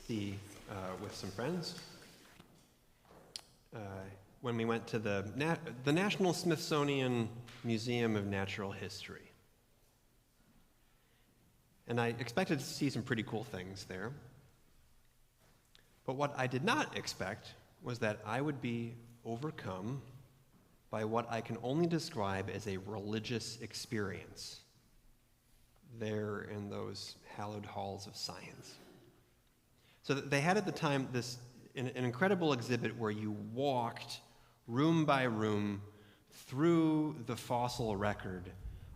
see with some friends when we went to the National Smithsonian Museum of Natural History. And I expected to see some pretty cool things there. But what I did not expect was that I would be overcome by what I can only describe as a religious experience there in those hallowed halls of science. So they had at the time an incredible exhibit where you walked room by room through the fossil record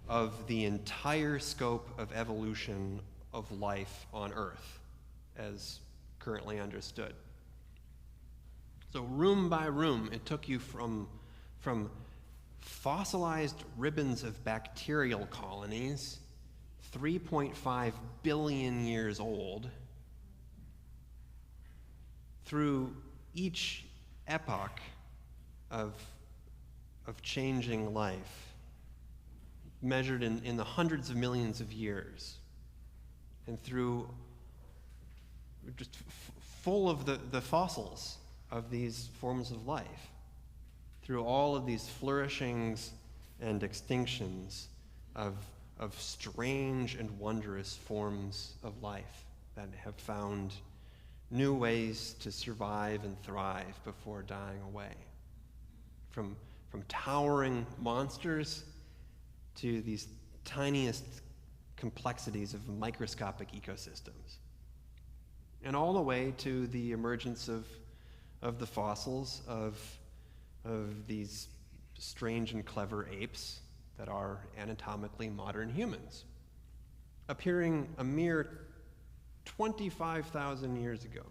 of the entire scope of evolution of life on Earth as currently understood. So room by room, it took you from fossilized ribbons of bacterial colonies, 3.5 billion years old, through each epoch of changing life, measured in the hundreds of millions of years, and through just full of the fossils of these forms of life, through all of these flourishings and extinctions of strange and wondrous forms of life that have found new ways to survive and thrive before dying away. From towering monsters to these tiniest complexities of microscopic ecosystems. And all the way to the emergence of the fossils of these strange and clever apes that are anatomically modern humans, appearing a mere 25,000 years ago.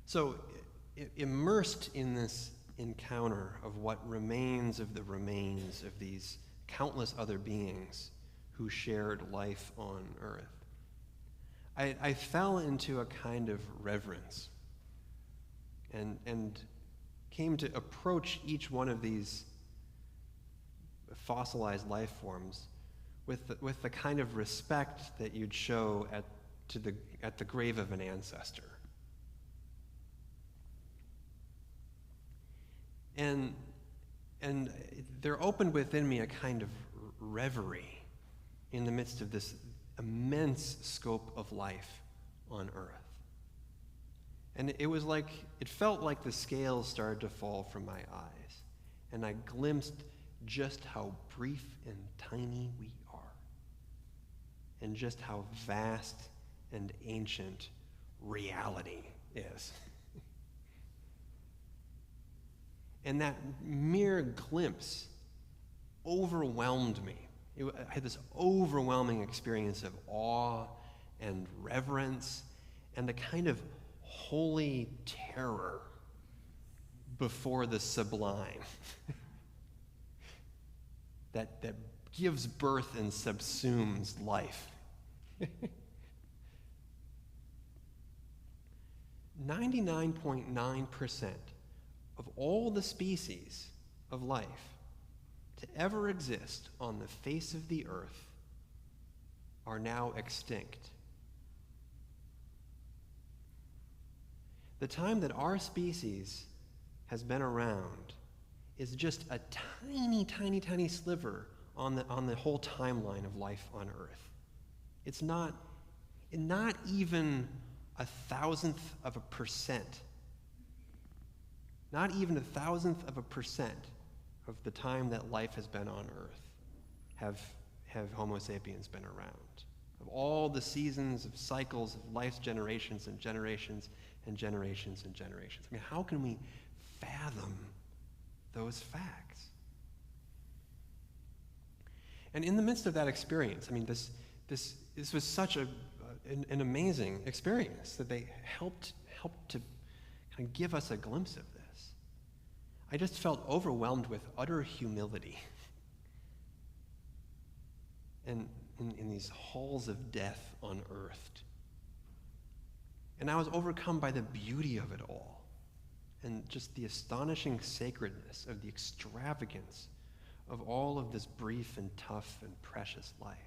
So, immersed in this encounter of what remains of the remains of these countless other beings who shared life on Earth, I fell into a kind of reverence and came to approach each one of these fossilized life forms with the kind of respect that you'd show at the grave of an ancestor. And there opened within me a kind of reverie in the midst of this immense scope of life on Earth. And it felt like the scales started to fall from my eyes, and I glimpsed just how brief and tiny we are, and just how vast and ancient reality is. And that mere glimpse overwhelmed me. I had this overwhelming experience of awe and reverence and a kind of holy terror before the sublime that gives birth and subsumes life. 99.9% of all the species of life to ever exist on the face of the earth are now extinct. The time that our species has been around is just a tiny, tiny, tiny sliver on the whole timeline of life on Earth. It's not even 1,000th of a percent. Not even 1,000th of a percent of the time that life has been on Earth have Homo sapiens been around. Of all the seasons of cycles of life's generations and generations and generations and generations. I mean, how can we fathom those facts? And in the midst of that experience, I mean, this was such an amazing experience that they helped to kind of give us a glimpse of this. I just felt overwhelmed with utter humility. And in these halls of death unearthed. And I was overcome by the beauty of it all, and just the astonishing sacredness of the extravagance of all of this brief and tough and precious life.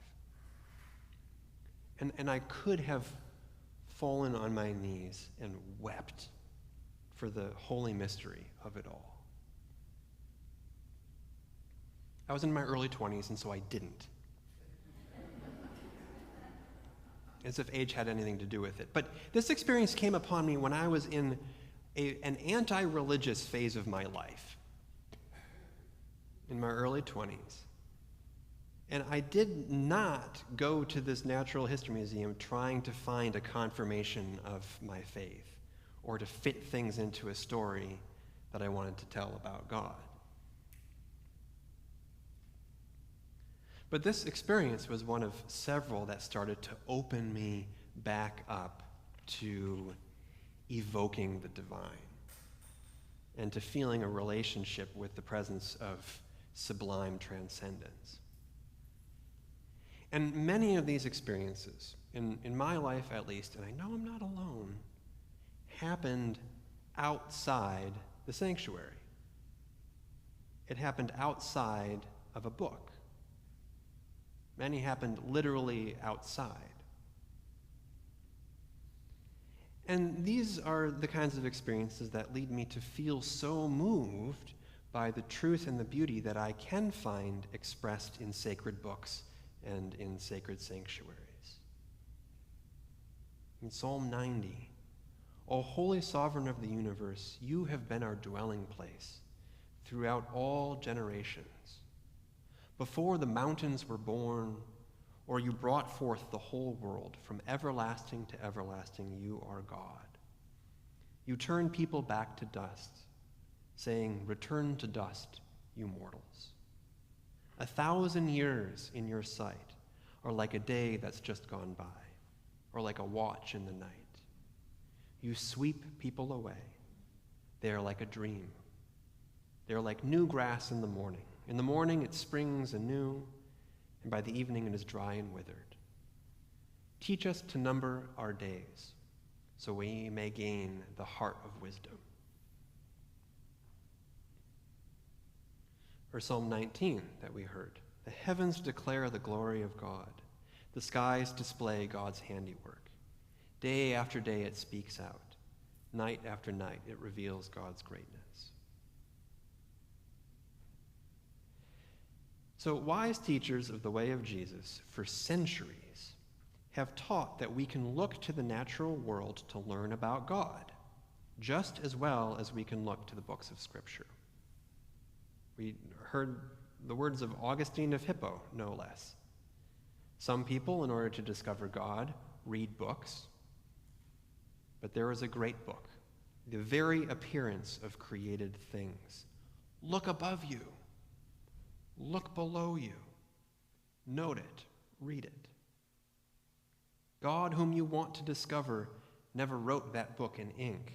And I could have fallen on my knees and wept for the holy mystery of it all. I was in my early 20s, and so I didn't. As if age had anything to do with it. But this experience came upon me when I was in an anti-religious phase of my life, in my early 20s. And I did not go to this natural history museum trying to find a confirmation of my faith or to fit things into a story that I wanted to tell about God. But this experience was one of several that started to open me back up to evoking the divine and to feeling a relationship with the presence of sublime transcendence. And many of these experiences, in my life at least, and I know I'm not alone, happened outside the sanctuary. It happened outside of a book. Many happened literally outside. And these are the kinds of experiences that lead me to feel so moved by the truth and the beauty that I can find expressed in sacred books and in sacred sanctuaries. In Psalm 90, O holy sovereign of the universe, you have been our dwelling place throughout all generations. Before the mountains were born, or you brought forth the whole world, from everlasting to everlasting, you are God. You turn people back to dust, saying, return to dust, you mortals. 1,000 years in your sight are like a day that's just gone by, or like a watch in the night. You sweep people away. They are like a dream. They are like new grass in the morning. In the morning it springs anew, and by the evening it is dry and withered. Teach us to number our days, so we may gain the heart of wisdom. Or Psalm 19 that we heard. The heavens declare the glory of God. The skies display God's handiwork. Day after day it speaks out. Night after night it reveals God's greatness. So wise teachers of the way of Jesus for centuries have taught that we can look to the natural world to learn about God, just as well as we can look to the books of Scripture. We heard the words of Augustine of Hippo, no less. Some people, in order to discover God, read books, but there is a great book, the very appearance of created things. Look above you. Look below you. Note it. Read it. God, whom you want to discover, never wrote that book in ink.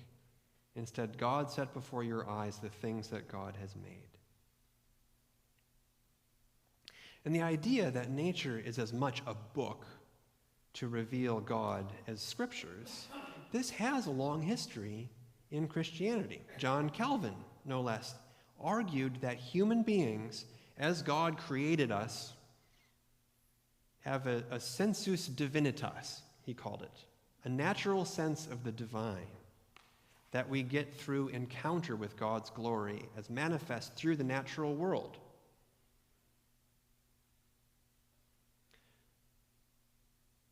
Instead, God set before your eyes the things that God has made. And the idea that nature is as much a book to reveal God as scriptures, this has a long history in Christianity. John Calvin, no less, argued that human beings, as God created us, have a sensus divinitas, he called it, a natural sense of the divine that we get through encounter with God's glory as manifest through the natural world.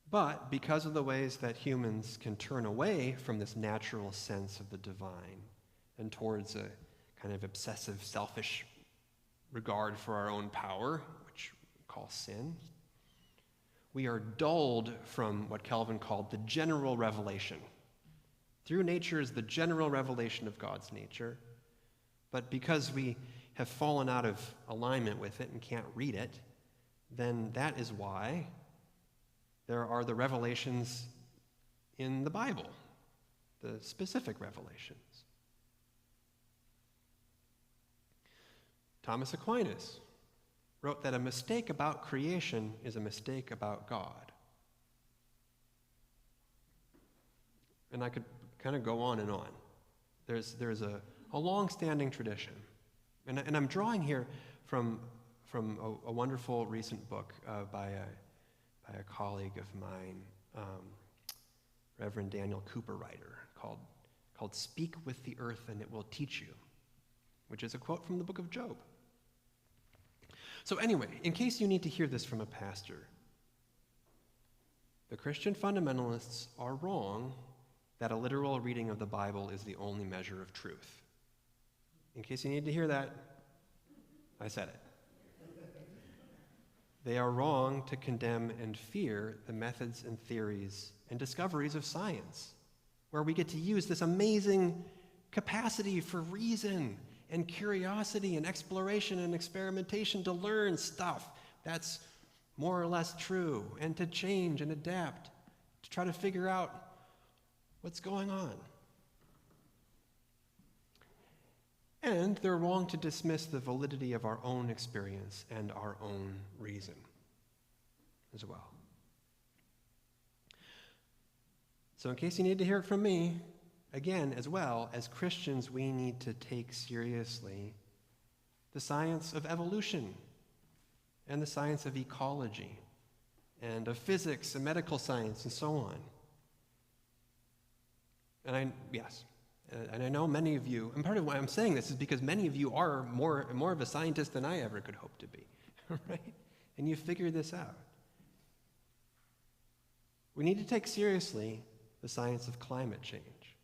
But because of the ways that humans can turn away from this natural sense of the divine and towards a kind of obsessive, selfish regard for our own power, which we call sin, we are dulled from what Calvin called the general revelation. Through nature is the general revelation of God's nature, but because we have fallen out of alignment with it and can't read it, then that is why there are the revelations in the Bible, the specific revelations. Thomas Aquinas wrote that a mistake about creation is a mistake about God. And I could kind of go on and on. There's a long-standing tradition. And I'm drawing here from a wonderful recent book by a colleague of mine, Reverend Daniel Cooper writer called Speak with the Earth and It Will Teach You, which is a quote from the book of Job. So anyway, in case you need to hear this from a pastor, the Christian fundamentalists are wrong that a literal reading of the Bible is the only measure of truth. In case you need to hear that, I said it. They are wrong to condemn and fear the methods and theories and discoveries of science, where we get to use this amazing capacity for reason and curiosity and exploration and experimentation to learn stuff that's more or less true and to change and adapt, to try to figure out what's going on. And they're wrong to dismiss the validity of our own experience and our own reason as well. So in case you need to hear it from me, again, as well, as Christians, we need to take seriously the science of evolution and the science of ecology and of physics and medical science and so on. And I know many of you, and part of why I'm saying this is because many of you are more of a scientist than I ever could hope to be, right? And you figure this out. We need to take seriously the science of climate change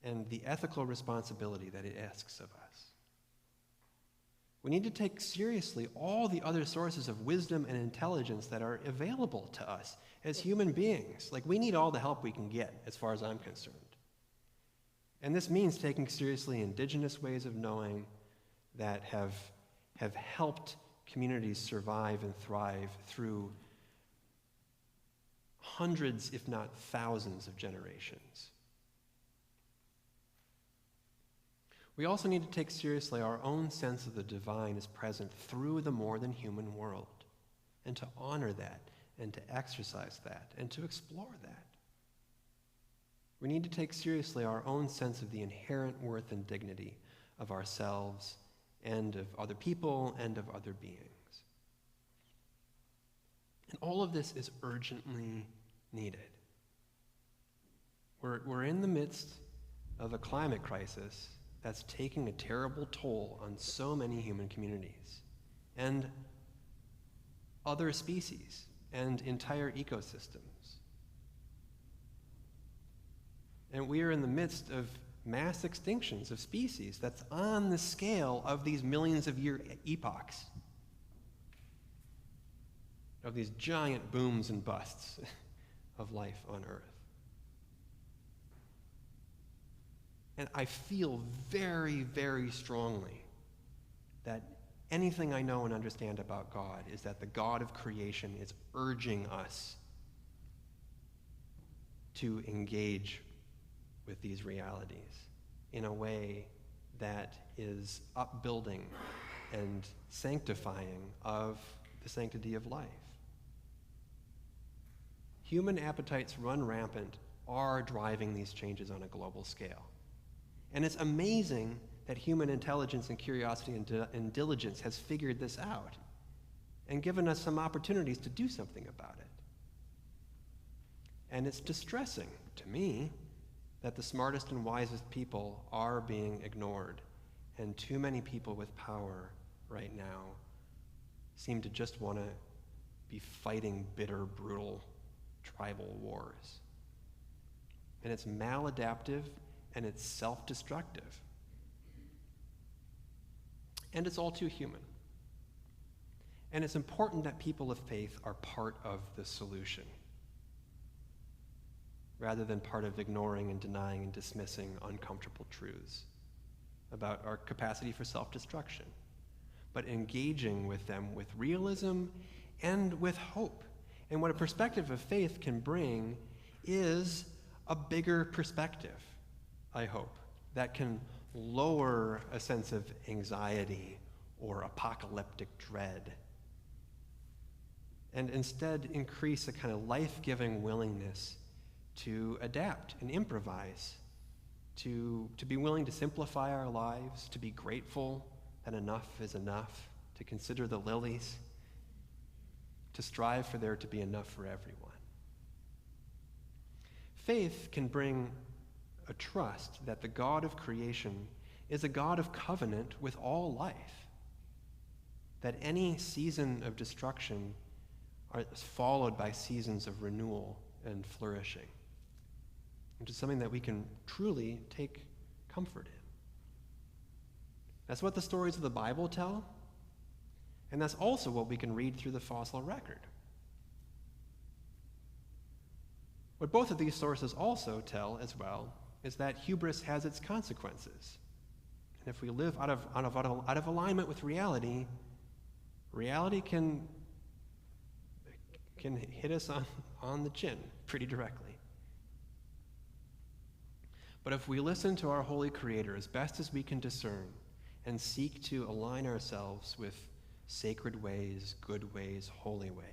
and the ethical responsibility that it asks of us. We need to take seriously all the other sources of wisdom and intelligence that are available to us as human beings. Like, we need all the help we can get, as far as I'm concerned. And this means taking seriously indigenous ways of knowing that have helped communities survive and thrive through hundreds, if not thousands, of generations. We also need to take seriously our own sense of the divine is present through the more than human world, and to honor that, and to exercise that, and to explore that. We need to take seriously our own sense of the inherent worth and dignity of ourselves and of other people and of other beings. And all of this is urgently needed. We're in the midst of a climate crisis that's taking a terrible toll on so many human communities and other species and entire ecosystems. And we are in the midst of mass extinctions of species that's on the scale of these millions of year epochs, of these giant booms and busts of life on Earth. And I feel very, very strongly that anything I know and understand about God is that the God of creation is urging us to engage with these realities in a way that is upbuilding and sanctifying of the sanctity of life. Human appetites run rampant are driving these changes on a global scale. And it's amazing that human intelligence and curiosity and diligence has figured this out and given us some opportunities to do something about it. And it's distressing to me that the smartest and wisest people are being ignored, and too many people with power right now seem to just want to be fighting bitter, brutal tribal wars. And it's maladaptive and it's self-destructive. And it's all too human. And it's important that people of faith are part of the solution, rather than part of ignoring and denying and dismissing uncomfortable truths about our capacity for self-destruction, but engaging with them with realism and with hope. And what a perspective of faith can bring is a bigger perspective, I hope, that can lower a sense of anxiety or apocalyptic dread, and instead increase a kind of life-giving willingness to adapt and improvise, to be willing to simplify our lives, to be grateful that enough is enough, to consider the lilies, to strive for there to be enough for everyone. Faith can bring a trust that the God of creation is a God of covenant with all life, that any season of destruction is followed by seasons of renewal and flourishing, which is something that we can truly take comfort in. That's what the stories of the Bible tell, and that's also what we can read through the fossil record. What both of these sources also tell as well is that hubris has its consequences. And if we live out of alignment with reality, reality can hit us on the chin pretty directly. But if we listen to our holy Creator as best as we can discern and seek to align ourselves with sacred ways, good ways, holy ways,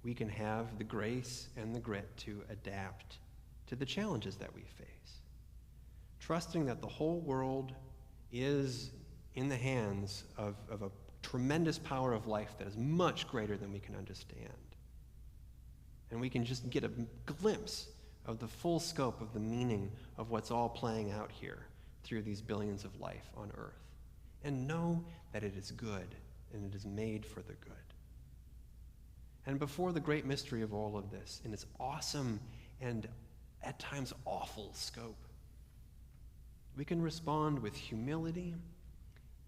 we can have the grace and the grit to adapt to the challenges that we face, trusting that the whole world is in the hands of a tremendous power of life that is much greater than we can understand. And we can just get a glimpse of the full scope of the meaning of what's all playing out here through these billions of life on earth, and know that it is good and it is made for the good. And before the great mystery of all of this, in its awesome and at times awful scope, we can respond with humility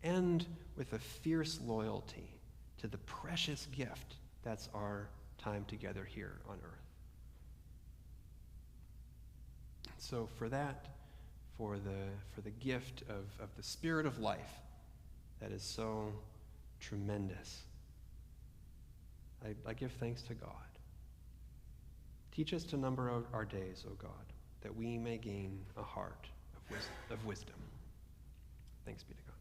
and with a fierce loyalty to the precious gift that's our time together here on earth. So for that, for the gift of the Spirit of life that is so tremendous, I give thanks to God. Teach us to number out our days, O God, that we may gain a heart of wisdom. Thanks be to God.